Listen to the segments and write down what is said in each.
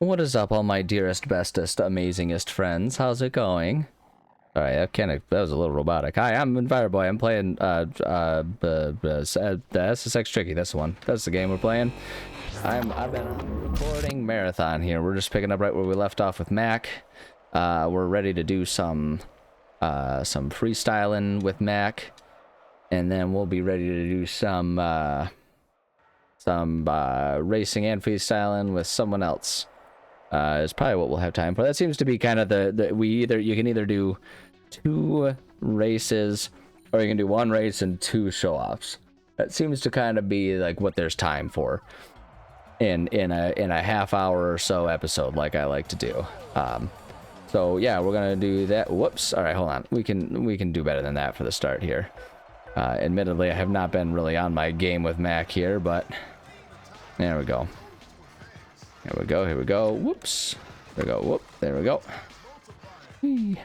What is up, all my dearest, bestest, amazingest friends? How's it going? All right, that was a little robotic. Hi, I'm Fireboy. I'm playing the SSX Tricky. That's the one. That's the game we're playing. I've been on a recording marathon here. We're just picking up right where we left off with Mac. We're ready to do some freestyling with Mac, and then we'll be ready to do some racing and freestyling with someone else. Is probably what we'll have time for. That seems to be kind of you can either do 2 races or you can do 1 race and 2 show-offs. That seems to kind of be like what there's time for in a half hour or so episode, like I like to do. So yeah, we're gonna do that. Whoops. All right, hold on. We can do better than that for the start here. Admittedly, I have not been really on my game with Mac here, but there we go. Here we go, here we go. Whoops. There we go. Whoop. There we go. Whee.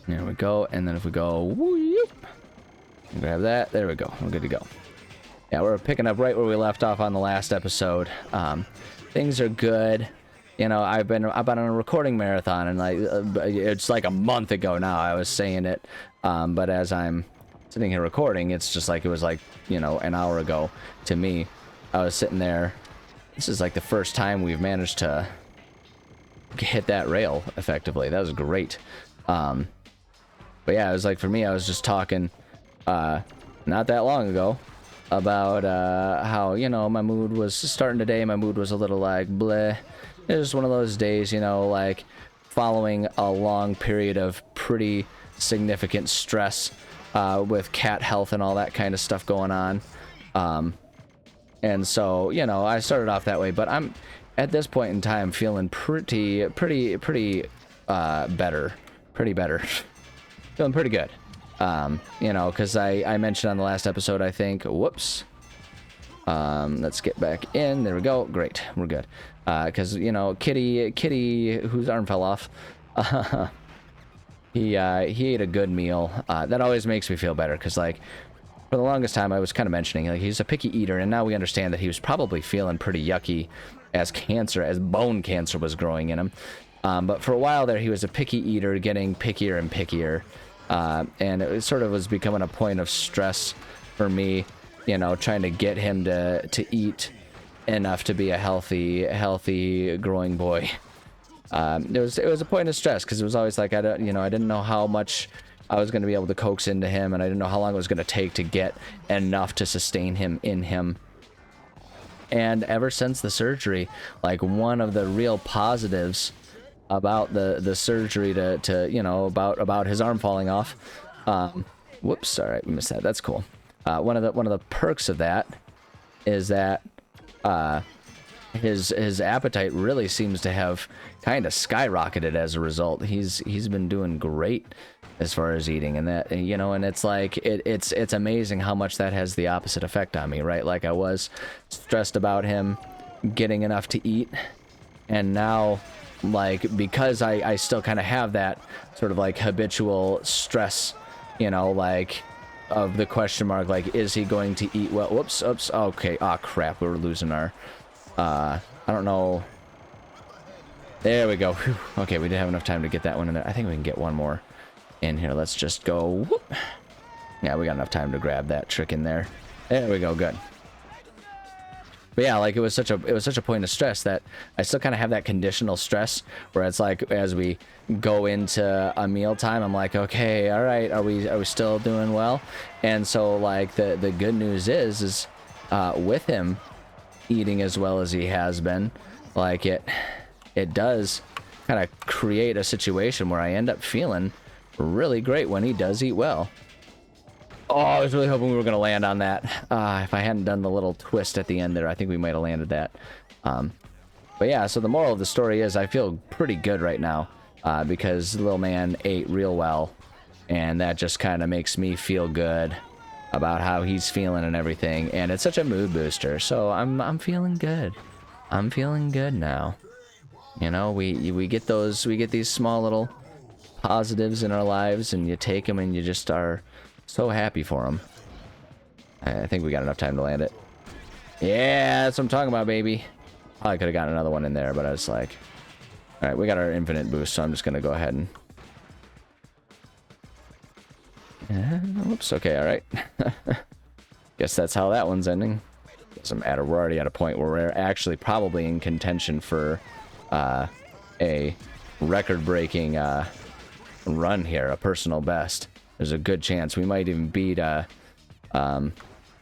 There we go. And then if we go, whoop, grab that. There we go. We're good to go. Yeah, we're picking up right where we left off on the last episode. Things are good. You know, I've been on a recording marathon, and like it's like a month ago now I was saying it. But as I'm sitting here recording, it's just like it was like, you know, an hour ago to me. I was sitting there. This is like the first time we've managed to hit that rail effectively. That was great. But yeah, it was like for me, I was just talking not that long ago about how, you know, my mood was starting today. My mood was a little like bleh. It was one of those days, you know, like following a long period of pretty significant stress with cat health and all that kind of stuff going on. And so, you know, I started off that way, but I'm at this point in time feeling pretty better, feeling pretty good. You know, because I mentioned on the last episode, I think, whoops, let's get back in. There we go. Great. We're good. Because, you know, Kitty, whose arm fell off, he ate a good meal. That always makes me feel better, because, like, for the longest time, I was kind of mentioning, like, he's a picky eater, and now we understand that he was probably feeling pretty yucky as bone cancer was growing in him. But for a while there, he was a picky eater, getting pickier and pickier. And it sort of was becoming a point of stress for me, you know, trying to get him to eat enough to be a healthy growing boy. It was a point of stress, because it was always like, I didn't know how much I was going to be able to coax into him, and I didn't know how long it was going to take to get enough to sustain him in him. And ever since the surgery, like, one of the real positives about the surgery to you know, about his arm falling off, whoops, all right, we missed that. That's cool. One of the perks of that is that his appetite really seems to have kind of skyrocketed as a result. He's been doing great as far as eating, and that, you know, and it's like it's amazing how much that has the opposite effect on me, right? Like, I was stressed about him getting enough to eat, and now, like, because I still kind of have that sort of like habitual stress, you know, like, of the question mark, like, is he going to eat well? Whoops, oops, okay, oh crap, we were losing our I don't know. There we go. Whew. Okay, we did have enough time to get that one in there. I think we can get one more in here. Let's just go. Whoop. Yeah, we got enough time to grab that trick in there. There we go. Good. But yeah, like, it was such a point of stress that I still kind of have that conditional stress where it's like, as we go into a meal time, I'm like, okay, all right, are we still doing well? And so, like, the good news is with him eating as well as he has been, like, it does kind of create a situation where I end up feeling really great when he does eat well. Oh, I was really hoping we were going to land on that. If I hadn't done the little twist at the end there, I think we might have landed that. But yeah, so the moral of the story is I feel pretty good right now, because the little man ate real well, and that just kind of makes me feel good about how he's feeling and everything, and it's such a mood booster. So I'm feeling good. I'm feeling good now. You know, we get these small little positives in our lives, and you take them, and you just are so happy for them. I think we got enough time to land it. Yeah, that's what I'm talking about, baby. Probably could have gotten another one in there, but I was like, all right, we got our infinite boost, so I'm just gonna go ahead and. Whoops. Okay. All right. Guess that's how that one's ending. Doesn't matter. We're already at a point where we're actually probably in contention for a record-breaking run here, a personal best. There's a good chance we might even beat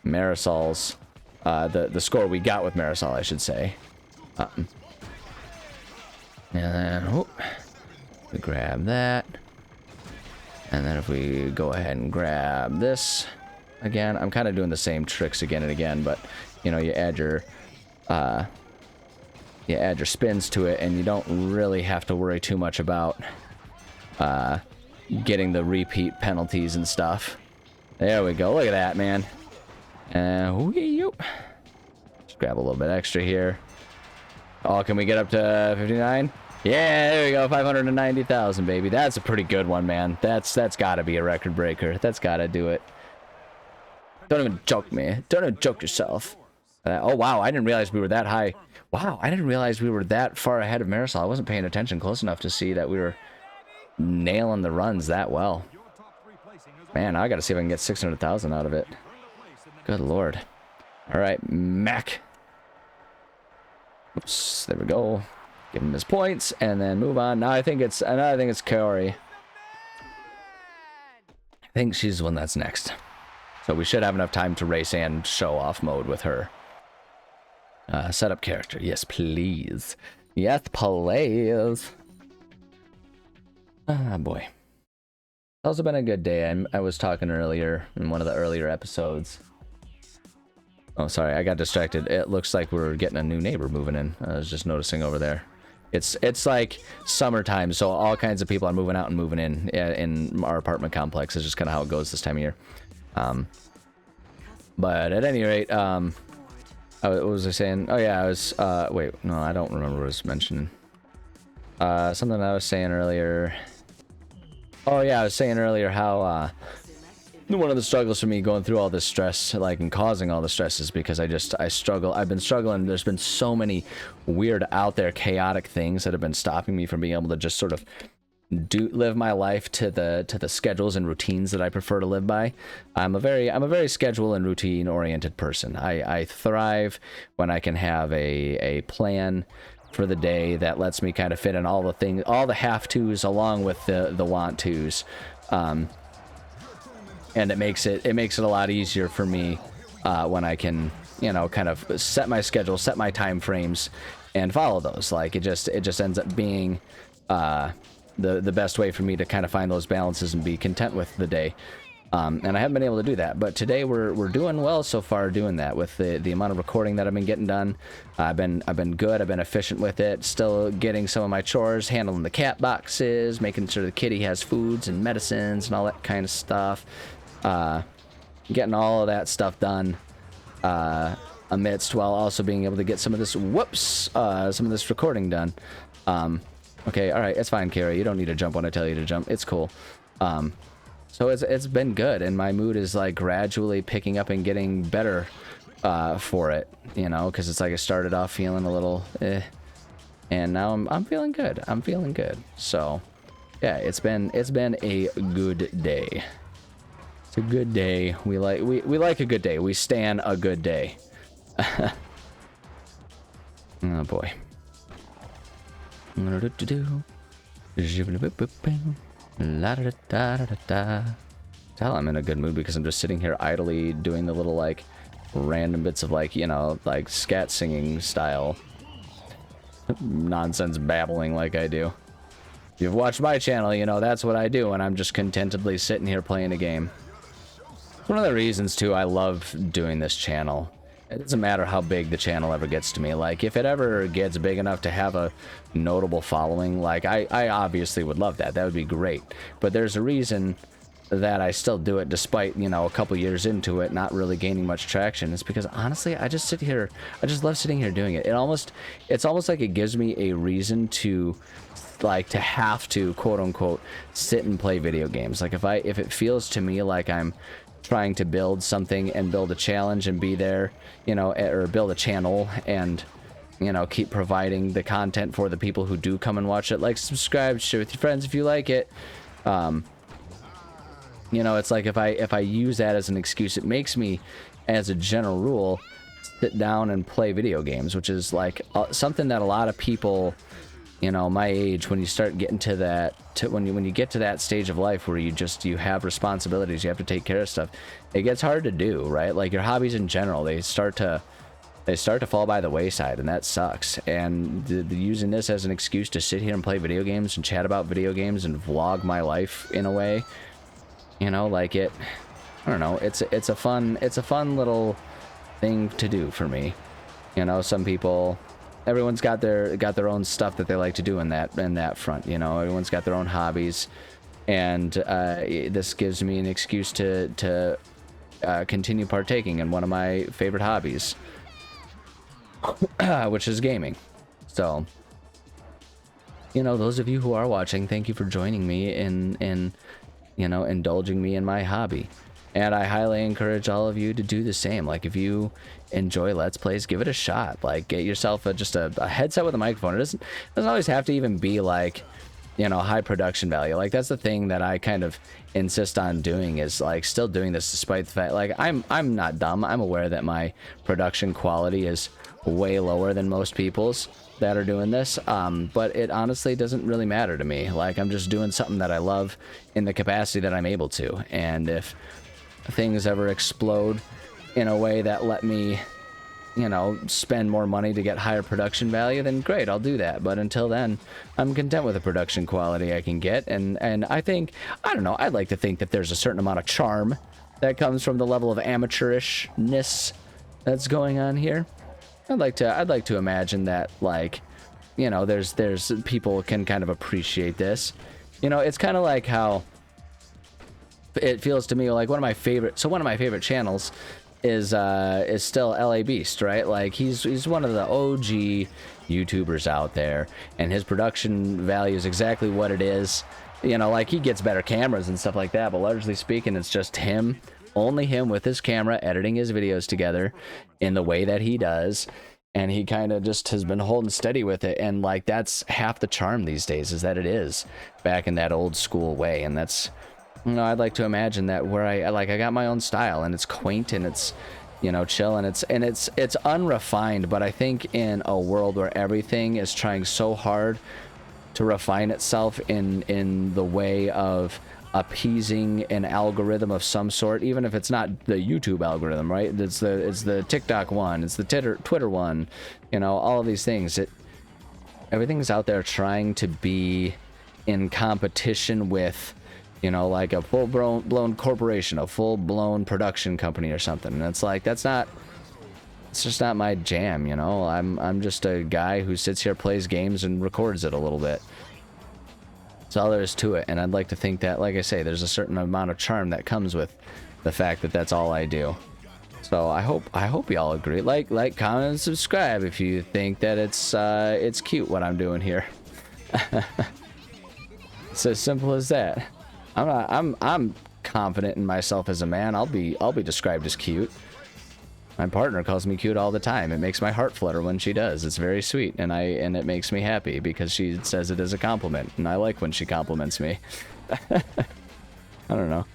Marisol's the score we got with Marisol, I should say. And then we grab that, and then if we go ahead and grab this again, I'm kind of doing the same tricks again and again, but you know, you add your spins to it, and you don't really have to worry too much about getting the repeat penalties and stuff. There we go. Look at that, man. Just grab a little bit extra here. Oh, can we get up to 59? Yeah, there we go. 590,000, baby. That's a pretty good one, man. That's got to be a record breaker. That's got to do it. Don't even joke me. Don't even joke yourself. Oh, wow. I didn't realize we were that high. Wow, I didn't realize we were that far ahead of Marisol. I wasn't paying attention close enough to see that we were nailing the runs that well. Man, I got to see if I can get 600,000 out of it. Good lord. All right, Mac. Oops, there we go. Give him his points and then move on. Now I think it's Kaori. I think she's the one that's next. So we should have enough time to race and show off mode with her. Set up character. Yes, please. Yes, please. Ah, boy. It's also been a good day. I was talking earlier in one of the earlier episodes. Oh, sorry, I got distracted. It looks like we're getting a new neighbor moving in. I was just noticing over there. It's like summertime, so all kinds of people are moving out and moving in our apartment complex. It's just kind of how it goes this time of year. But at any rate, what was I saying? Oh yeah, I was, wait, no, I don't remember what I was mentioning. Something I was saying earlier. Oh yeah, I was saying earlier how, one of the struggles for me going through all this stress, like, and causing all the stress is because I struggle. I've been struggling. There's been so many weird, out there, chaotic things that have been stopping me from being able to just sort of live my life to the schedules and routines that I prefer to live by. I'm a very schedule and routine oriented person. I thrive when I can have a plan for the day that lets me kind of fit in all the things, all the have tos along with the want tos. And it makes it a lot easier for me when I can, you know, kind of set my schedule, set my time frames, and follow those. Like it just ends up being the best way for me to kind of find those balances and be content with the day. And I haven't been able to do that, but today we're doing well so far doing that with the amount of recording that I've been getting done. I've been good. I've been efficient with it. Still getting some of my chores, handling the cat boxes, making sure the kitty has foods and medicines and all that kind of stuff. Getting all of that stuff done amidst while also being able to get some of this some of this recording done. Okay, all right, it's fine, Kara. You don't need to jump when I tell you to jump. It's cool. So it's been good, and my mood is like gradually picking up and getting better for it, you know, because it's like I started off feeling a little and now I'm feeling good. I'm feeling good. So yeah, it's been a good day. It's a good day. We like a good day. We stan a good day. Oh boy. Tell I'm in a good mood because I'm just sitting here idly doing the little like random bits of like, you know, like scat singing style nonsense babbling like I do. If you've watched my channel, you know that's what I do when I'm just contentedly sitting here playing a game. It's one of the reasons too I love doing this channel. It doesn't matter how big the channel ever gets to me. Like, if it ever gets big enough to have a notable following, like, I obviously would love that. That would be great. But there's a reason that I still do it despite, you know, a couple years into it, not really gaining much traction. It's because, honestly, I just love sitting here doing it. It's almost like it gives me a reason to, like, to have to, quote-unquote, sit and play video games. Like, if it feels to me like I'm trying to build something and build a challenge and be there, you know, or build a channel and you know, keep providing the content for the people who do come and watch it. Like, subscribe, share with your friends if you like it. You know, it's like if I use that as an excuse, it makes me, as a general rule, sit down and play video games, which is like something that a lot of people, you know, my age, when you start getting to that, when you get to that stage of life where you have responsibilities, you have to take care of stuff, it gets hard to do, right? Like your hobbies in general, they start to fall by the wayside, and that sucks. And using this as an excuse to sit here and play video games and chat about video games and vlog my life in a way, you know, like I don't know, it's a fun little thing to do for me. You know, some people, everyone's got their own stuff that they like to do in that front. You know, everyone's got their own hobbies, and this gives me an excuse to continue partaking in one of my favorite hobbies, which is gaming. So, you know, those of you who are watching, thank you for joining me in you know, indulging me in my hobby. And I highly encourage all of you to do the same. Like, if you enjoy Let's Plays, give it a shot. Like, get yourself just a headset with a microphone. It doesn't always have to even be like, you know, high production value. Like, that's the thing that I kind of insist on doing, is like still doing this despite the fact, like, I'm not dumb. I'm aware that my production quality is way lower than most people's that are doing this, but it honestly doesn't really matter to me. Like, I'm just doing something that I love in the capacity that I'm able to, and if things ever explode in a way that let me, you know, spend more money to get higher production value, then great, I'll do that. But until then, I'm content with the production quality I can get, and I think, I don't know, I'd like to think that there's a certain amount of charm that comes from the level of amateurishness that's going on here. I'd like to imagine that, like, you know, there's people can kind of appreciate this. You know, it's kind of like how it feels to me like one of my favorite channels is still LA Beast, right? Like, he's one of the OG YouTubers out there, and his production value is exactly what it is. You know, like, he gets better cameras and stuff like that, but largely speaking, it's just him, only him with his camera, editing his videos together in the way that he does, and he kind of just has been holding steady with it. And like, that's half the charm these days, is that it is back in that old school way. And that's, you know, I'd like to imagine that where I got my own style, and it's quaint, and it's, you know, chill, and it's unrefined. But I think in a world where everything is trying so hard to refine itself in the way of appeasing an algorithm of some sort, even if it's not the YouTube algorithm, right? It's the TikTok one, it's the Twitter one, you know, all of these things. Everything's out there trying to be in competition with, you know, like a full-blown corporation, a full-blown production company or something. And it's like, it's just not my jam, you know? I'm just a guy who sits here, plays games, and records it a little bit. That's all there is to it. And I'd like to think that, like I say, there's a certain amount of charm that comes with the fact that that's all I do. So I hope y'all agree. Like, comment, and subscribe if you think that it's cute what I'm doing here. It's as simple as that. I'm confident in myself as a man. I'll be described as cute. My partner calls me cute all the time. It makes my heart flutter when she does. It's very sweet, and it makes me happy because she says it as a compliment, and I like when she compliments me. I don't know.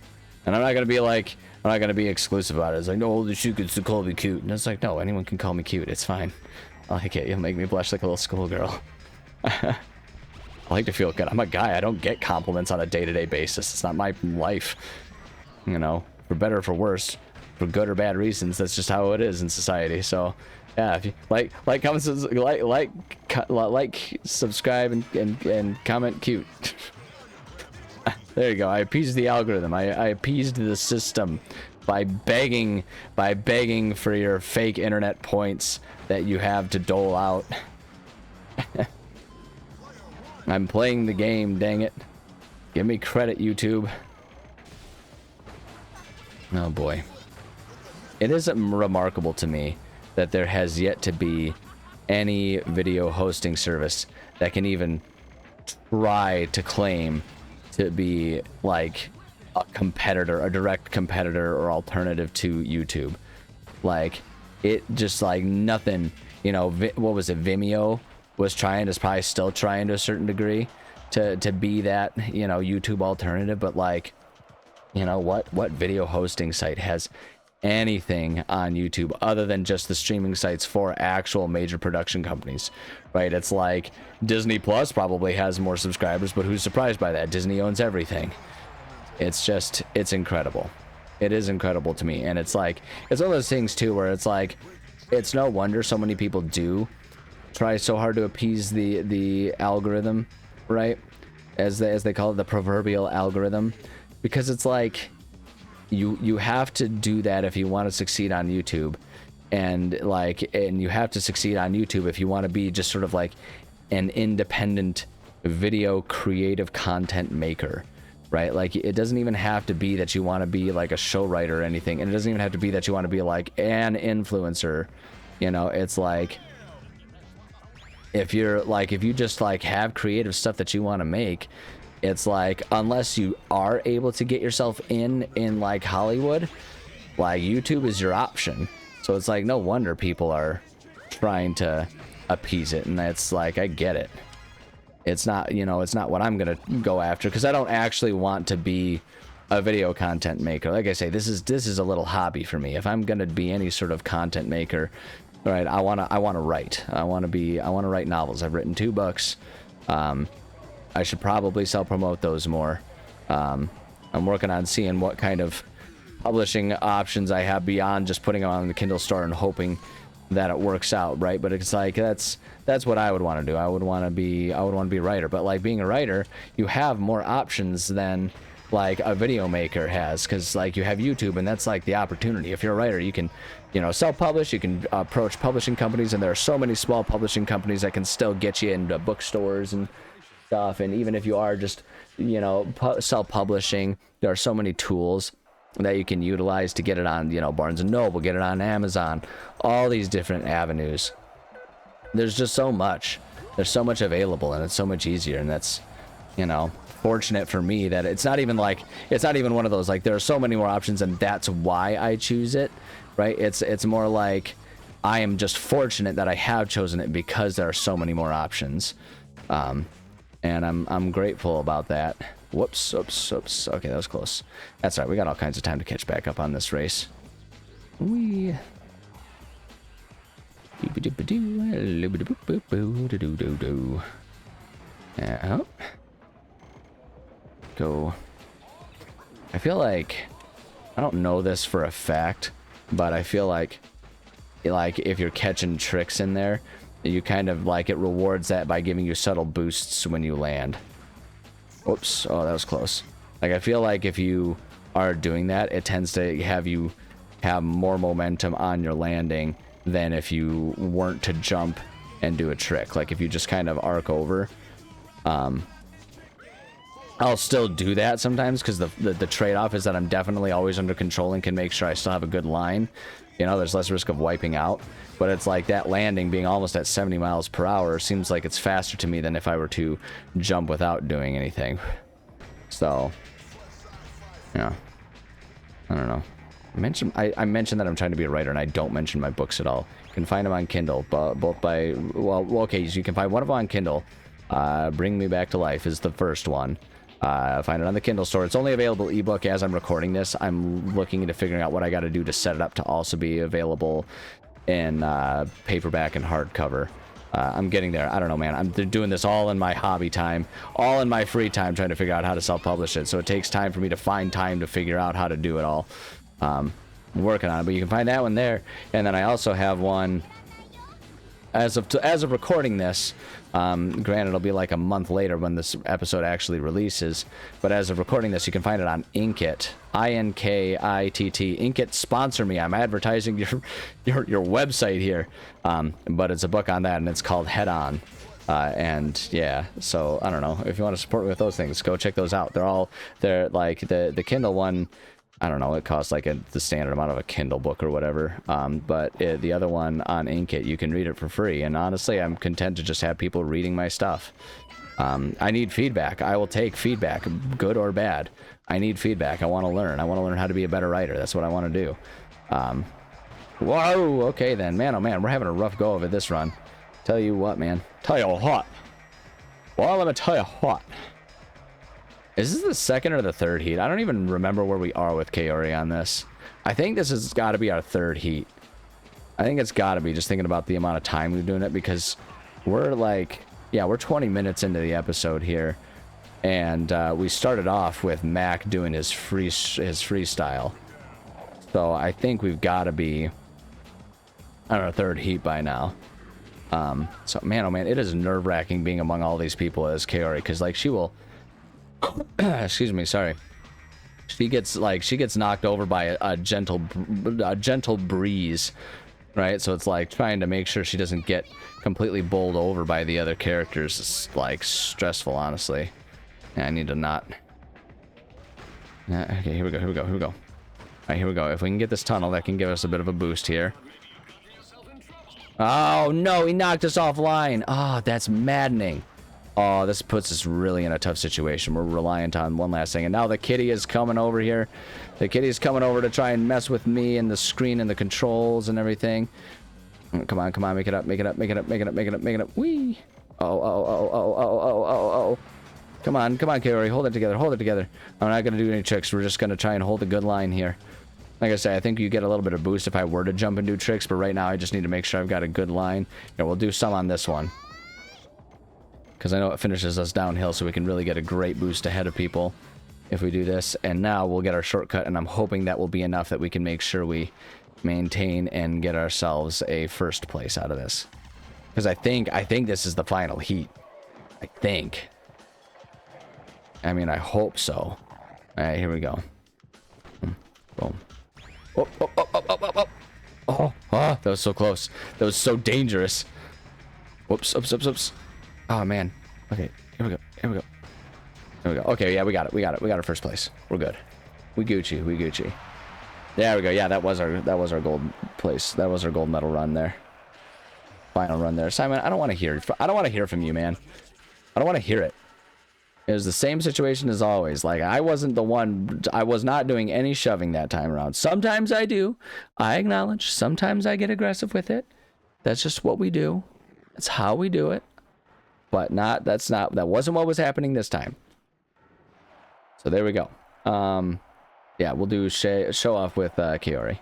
And I'm not gonna be exclusive about it. It's like, no, she gets to call me cute. And it's like, no, anyone can call me cute. It's fine. I like it. You'll make me blush like a little schoolgirl. I like to feel good. I'm a guy. I don't get compliments on a day-to-day basis. It's not my life. You know, for better or for worse, for good or bad reasons. That's just how it is in society. So, yeah, if you like, comment, subscribe, and comment cute. There you go. I appeased the algorithm. I appeased the system by begging for your fake internet points that you have to dole out. I'm playing the game, dang it. Give me credit, YouTube. Oh boy. It is remarkable to me that there has yet to be any video hosting service that can even try to claim to be like a competitor, a direct competitor or alternative to YouTube. Like, it just, like, nothing you know, what was it, Vimeo was trying, is probably still trying to a certain degree to be that, you know, YouTube alternative. But like, you know, what video hosting site has anything on YouTube other than just the streaming sites for actual major production companies, right? It's like Disney Plus probably has more subscribers, but who's surprised by that? Disney owns everything. It's just, it's incredible. It is incredible to me. And it's like, it's one of those things too where it's like, it's no wonder so many people do try so hard to appease the algorithm, right? As they call it, the proverbial algorithm, because it's like, you have to do that if you want to succeed on YouTube, and you have to succeed on YouTube if you want to be just sort of like an independent video creative content maker, right? Like, it doesn't even have to be that you want to be like a show writer or anything, and it doesn't even have to be that you want to be like an influencer, you know. It's like, if you just like have creative stuff that you want to make, it's like, unless you are able to get yourself in like Hollywood, like YouTube is your option. So it's like, no wonder people are trying to appease it. And that's like, I get it. It's not, you know, it's not what I'm going to go after, because I don't actually want to be a video content maker. Like I say, this is a little hobby for me. If I'm going to be any sort of content maker, right, I want to write. I want to write novels. I've written 2 books. I should probably self-promote those more. I'm working on seeing what kind of publishing options I have beyond just putting them on the Kindle store and hoping that it works out, right? But it's like, that's what I would want to do. I would want to be a writer. But like, being a writer, you have more options than like a video maker has, because like, you have YouTube, and that's like the opportunity. If you're a writer, you can, you know, self-publish, you can approach publishing companies, and there are so many small publishing companies that can still get you into bookstores and stuff. And even if you are just, you know, self-publishing, there are so many tools that you can utilize to get it on, you know, Barnes and Noble, get it on Amazon, all these different avenues. There's just so much. There's so much available, and it's so much easier. And that's, you know, fortunate for me that it's not even one of those like, there are so many more options and that's why I choose it, right? It's more like, I am just fortunate that I have chosen it because there are so many more options. And I'm grateful about that. Whoops. Okay, that was close. That's all right. We got all kinds of time to catch back up on this race. Yeah. Go. I feel like, I don't know this for a fact, but I feel like if you're catching tricks in there, you kind of like, it rewards that by giving you subtle boosts when you land. Whoops. Oh, that was close. Like, I feel like if you are doing that, it tends to have you have more momentum on your landing than if you weren't to jump and do a trick. Like, if you just kind of arc over, I'll still do that sometimes, because the trade-off is that I'm definitely always under control and can make sure I still have a good line. You know, there's less risk of wiping out. But it's like, that landing being almost at 70 miles per hour seems like it's faster to me than if I were to jump without doing anything. So, yeah. I don't know. I mentioned that I'm trying to be a writer, and I don't mention my books at all. You can find them on Kindle, both by, well, okay, so you can find one of them on Kindle. Bring Me Back to Life is the first one. Find it on the Kindle store. It's only available ebook as I'm recording this. I'm looking into figuring out what I got to do to set it up to also be available in paperback and hardcover. I'm getting there. I don't know, man. I'm doing this all in my hobby time, all in my free time, trying to figure out how to self-publish it. So it takes time for me to find time to figure out how to do it all. I'm working on it, but you can find that one there. And then I also have one as of recording this. Granted, it'll be like a month later when this episode actually releases, but as of recording this, you can find it on Inkit, INKITT. Inkit, sponsor me. I'm advertising your website here, but it's a book on that, and it's called Head On. And yeah, so I don't know, if you want to support me with those things, go check those out. They're like the Kindle one, I don't know, it costs like the standard amount of a Kindle book or whatever. But the other one on Inkit, you can read it for free. And honestly, I'm content to just have people reading my stuff. I need feedback. I will take feedback, good or bad. I need feedback. I want to learn. I want to learn how to be a better writer. That's what I want to do. Whoa, okay then. Man, oh man, we're having a rough go of it this run. Tell you what, man. Tell you what. Well, let me tell you what. Is this the second or the third heat? I don't even remember where we are with Kaori on this. I think this has got to be our third heat. I think it's got to be, just thinking about the amount of time we've doing it, because we're like, yeah, we're 20 minutes into the episode here. And we started off with Mac doing his freestyle. So I think we've got to be on our third heat by now. So man, oh man, it is nerve-wracking being among all these people as Kaori, because like she will excuse me, sorry, she gets knocked over by a gentle breeze, right? So it's like trying to make sure she doesn't get completely bowled over by the other characters. It's like stressful, honestly. Yeah, I need to not. Yeah, okay, here we go. All right, here we go. If we can get this tunnel, that can give us a bit of a boost here. Oh no, he knocked us offline. Oh, that's maddening. Oh, this puts us really in a tough situation. We're reliant on one last thing. And now the kitty is coming over here. The kitty is coming over to try and mess with me and the screen and the controls and everything. Come on, make it up. Whee! Oh. Come on, Kaori, hold it together. I'm not going to do any tricks. We're just going to try and hold a good line here. Like I say, I think you get a little bit of boost if I were to jump and do tricks, but right now I just need to make sure I've got a good line. Yeah, we'll do some on this one, because I know it finishes us downhill, so we can really get a great boost ahead of people if we do this. And now we'll get our shortcut, and I'm hoping that will be enough that we can make sure we maintain and get ourselves a first place out of this. Because I think this is the final heat. I think. I mean, I hope so. All right, here we go. Boom. Oh, that was so close. That was so dangerous. Whoops. Oh, man. Okay, here we go. Okay, yeah, we got it. We got our first place. We're good. We Gucci. There we go. Yeah, that was our gold place. That was our gold medal run there. Final run there. Simon, I don't want to hear from you, man. I don't want to hear it. It was the same situation as always. Like, I was not doing any shoving that time around. Sometimes I do. I acknowledge. Sometimes I get aggressive with it. That's just what we do. That's how we do it. But that wasn't what was happening this time. So there we go. Yeah, we'll do show off with Kaori.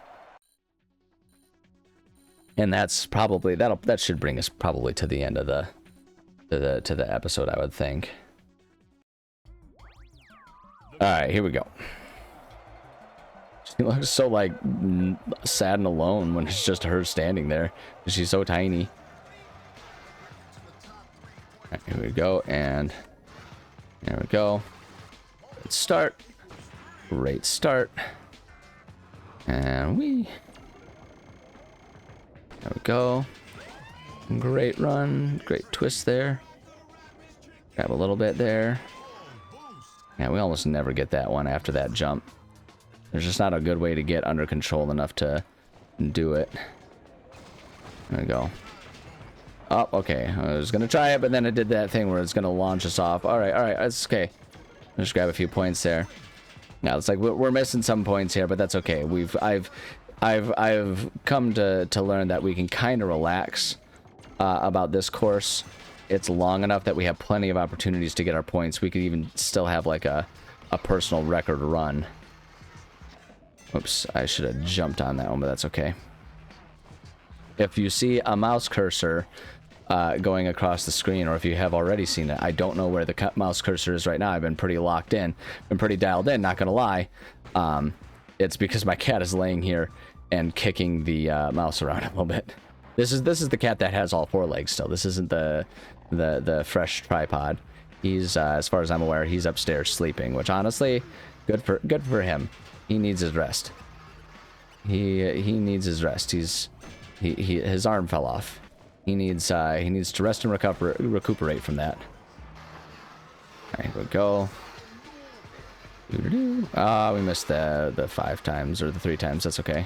And that's probably, that should bring us probably to the end of the episode, I would think. All right, here we go. She looks so like sad and alone when it's just her standing there. She's so tiny. All right, here we go, and there we go. Let's start. Great start. And there we go. Great run. Great twist there. Grab a little bit there. Yeah, we almost never get that one after that jump. There's just not a good way to get under control enough to do it. There we go. Oh, okay. I was going to try it, but then it did that thing where it's going to launch us off. All right. That's okay. Just grab a few points there. Now, it's like we're missing some points here, but that's okay. I've come to learn that we can kind of relax about this course. It's long enough that we have plenty of opportunities to get our points. We could even still have like a personal record run. Oops, I should have jumped on that one, but that's okay. If you see a mouse cursor going across the screen, or if you have already seen it, I don't know where the mouse cursor is right now. I've been pretty locked in, been pretty dialed in, not gonna lie. It's because my cat is laying here and kicking the mouse around a little bit. This is the cat that has all four legs still. This isn't the fresh tripod. He's as far as I'm aware, he's upstairs sleeping, which honestly, good for him. He needs his rest. He needs his rest. His arm fell off. He needs to rest and recuperate from that. All right, here we go. We missed the 5 times or the 3 times. That's okay.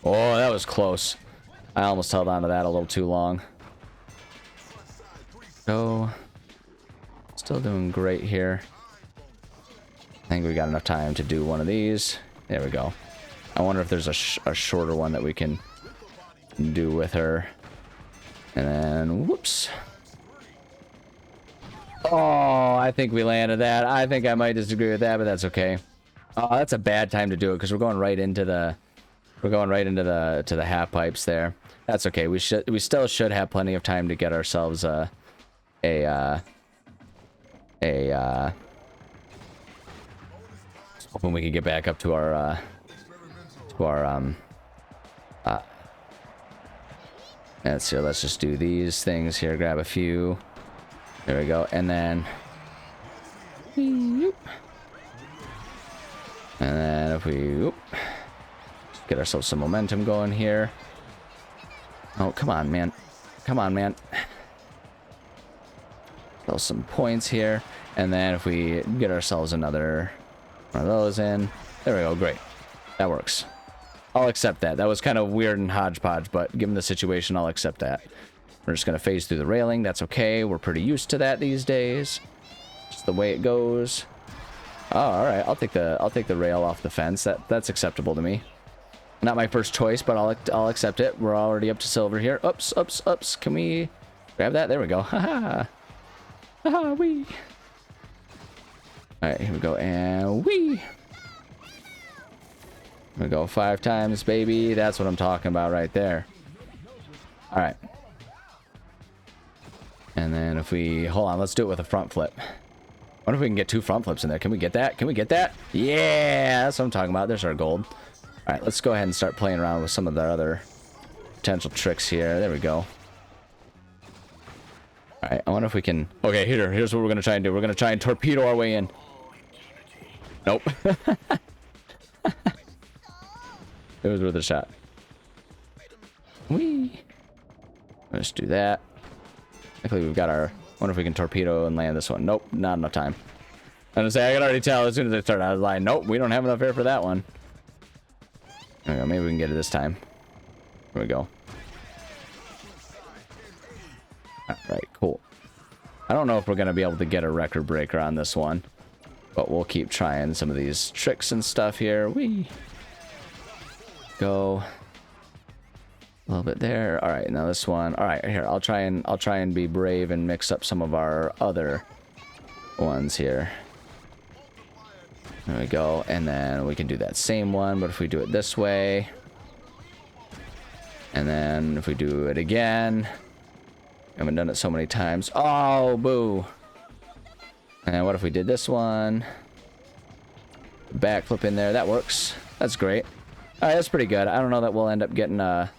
Oh, that was close. I almost held on to that a little too long. Go. Still doing great here. I think we got enough time to do one of these. There we go. All I wonder if there's a shorter one that we can do with her. And then, whoops. Oh, I think we landed that. I think I might disagree with that, but that's okay. Oh, that's a bad time to do it because we're going right into the to the half pipes there. That's okay. We still should have plenty of time to get ourselves when we can get back up to our let's see, let's just do these things here, grab a few. There we go, and then if we get ourselves some momentum going here. Oh, come on, man. Come on, man. Throw some points here. And then if we get ourselves another one of those in. There we go. Great. That works. I'll accept that. That was kind of weird and hodgepodge, but given the situation, I'll accept that. We're just going to phase through the railing. That's okay. We're pretty used to that these days. Just the way it goes. Oh, all right. I'll take the rail off the fence. That's acceptable to me. Not my first choice, but I'll accept it. We're already up to silver here. Oops, oops, oops. Can we grab that? There we go. Haha. Haha, wee. All right, here we go, and wee. Here we go 5 times, baby. That's what I'm talking about right there. All right. And then if we hold on, let's do it with a front flip. I wonder if we can get 2 front flips in there. Can we get that? Can we get that? Yeah, that's what I'm talking about. There's our gold. All right, let's go ahead and start playing around with some of the other potential tricks here. There we go. All right, I wonder if we can... Okay, here's what we're going to try and do. We're going to try and torpedo our way in. Nope. It was worth a shot. Whee! Let's do that. Luckily, we've got our... I wonder if we can torpedo and land this one. Nope, not enough time. I was gonna say, I can already tell as soon as I started. I was like, nope, we don't have enough air for that one. There we go. Maybe we can get it this time. Here we go. Alright, cool. I don't know if we're going to be able to get a record breaker on this one. But we'll keep trying some of these tricks and stuff here. Whee! Go. A little bit there. Alright, now this one. Alright, here. I'll try and be brave and mix up some of our other ones here. There we go. And then we can do that same one, but if we do it this way. And then if we do it again. I haven't done it so many times. Oh, boo. And what if we did this one? Backflip in there. That works. That's great. Alright, that's pretty good. I don't know that we'll end up getting a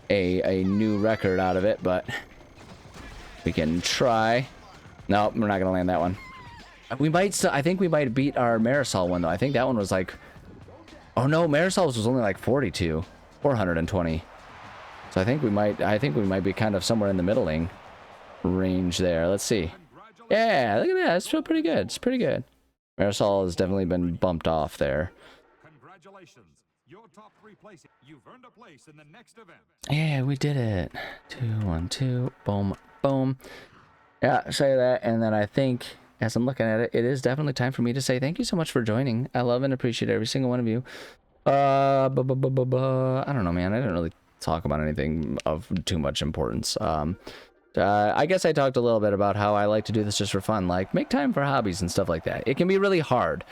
new record out of it, but we can try. No, we're not going to land that one. We might still, I think we might beat our Marisol one, though. I think that one was like... Oh, no, Marisol's was only like 42. 420. So I think we might be kind of somewhere in the middling range there. Let's see. Yeah, look at that. It's still pretty good. It's pretty good. Marisol has definitely been bumped off there. Congratulations. Your top 3 places. You've earned a place in the next event. Yeah, we did it. 2, 1, 2. Boom, boom. Yeah, say that. And then I think, as I'm looking at it, it is definitely time for me to say thank you so much for joining. I love and appreciate every single one of you. I don't know, man. I didn't really talk about anything of too much importance. I guess I talked a little bit about how I like to do this just for fun, like make time for hobbies and stuff like that. It can be really hard,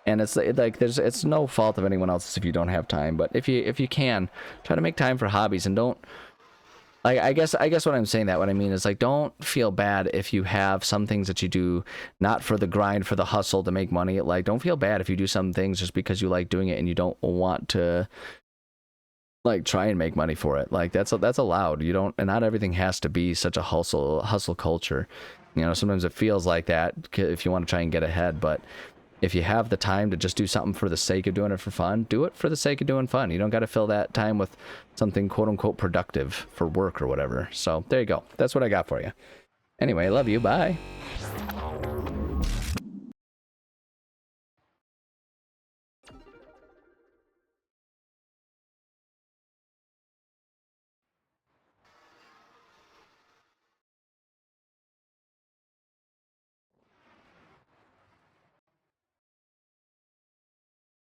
and it's like it's no fault of anyone else's if you don't have time. But if you can, try to make time for hobbies and don't. Like, I guess what I'm saying, that what I mean is, like, don't feel bad if you have some things that you do not for the grind, for the hustle to make money. Like, don't feel bad if you do some things just because you like doing it and you don't want to, like, try and make money for it. Like, that's allowed. You don't, and not everything has to be such a hustle culture. You know, sometimes it feels like that if you want to try and get ahead, but if you have the time to just do something for the sake of doing it for fun, do it for the sake of doing fun. You don't got to fill that time with something quote-unquote productive for work or whatever. So there you go. That's what I got for you. Anyway, love you. Bye.